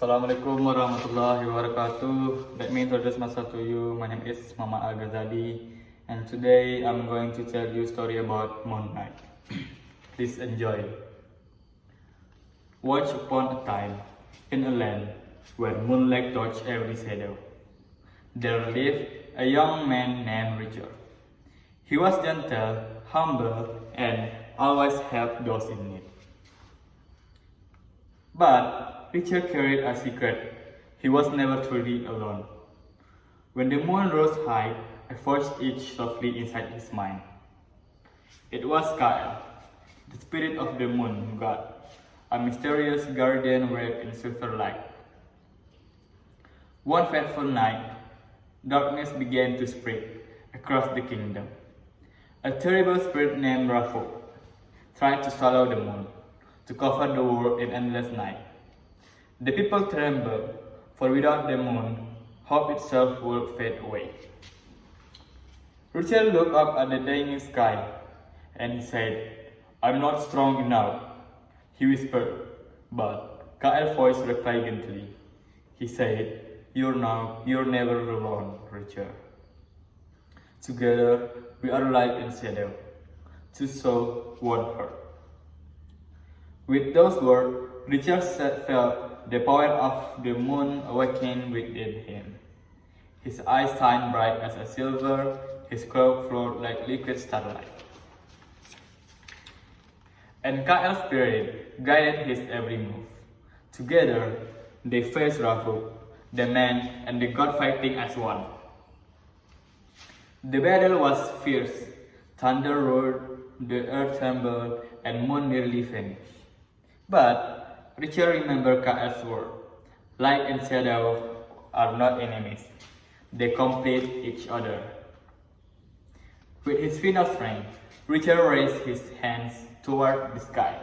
Assalamualaikum warahmatullahi wabarakatuh. Let me introduce myself to you. My name is Mama Al Ghazali, and today I'm going to tell you a story about moonlight. Please enjoy. Once upon a time, in a land where moonlight touched every shadow, there lived a young man named Richard. He was gentle, humble, and always helped those in need. But Richard carried a secret. He was never truly alone. When the moon rose high, a voice itched softly inside his mind. It was Kyle, the spirit of the moon god, a mysterious guardian wrapped in silver light. One fateful night, darkness began to spread across the kingdom. A terrible spirit named Rafu tried to swallow the moon, to cover the world in endless night. The people trembled, for without the moon, hope itself would fade away. Richard looked up at the dying sky, and he said, "I'm not strong enough," he whispered, but Kyle's voice replied gently. He said, You're never alone, Richard. Together, we are light and shadow. Two souls, one heart." With those words, Richard felt the power of the moon awaken within him. His eyes shined bright as a silver, his cloak flowed like liquid starlight. And Kyle's spirit guided his every move. Together, they faced Rafu, the man and the god fighting as one. The battle was fierce. Thunder roared, the earth trembled, and moon nearly vanished. But Richard remembered Kyle's word. Light and shadow are not enemies. They complete each other. With his final strength, Richard raised his hands toward the sky,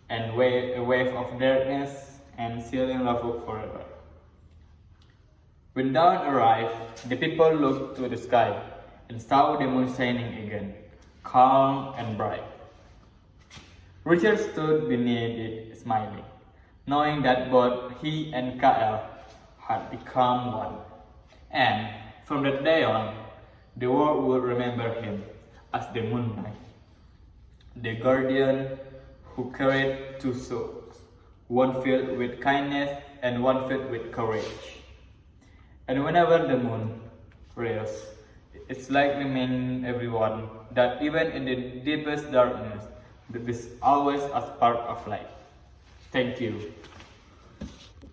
and a wave of darkness and sealing Rafu forever. When dawn arrived, the people looked to the sky and saw the moon shining again, calm and bright. Richard stood beneath it, smiling, knowing that both he and Kyle had become one. And from that day on, the world would remember him as the Moon Knight, the guardian who carried two souls, one filled with kindness and one filled with courage. And whenever the moon rays, it's like reminding everyone that even in the deepest darkness, there is always a spark of light. Thank you.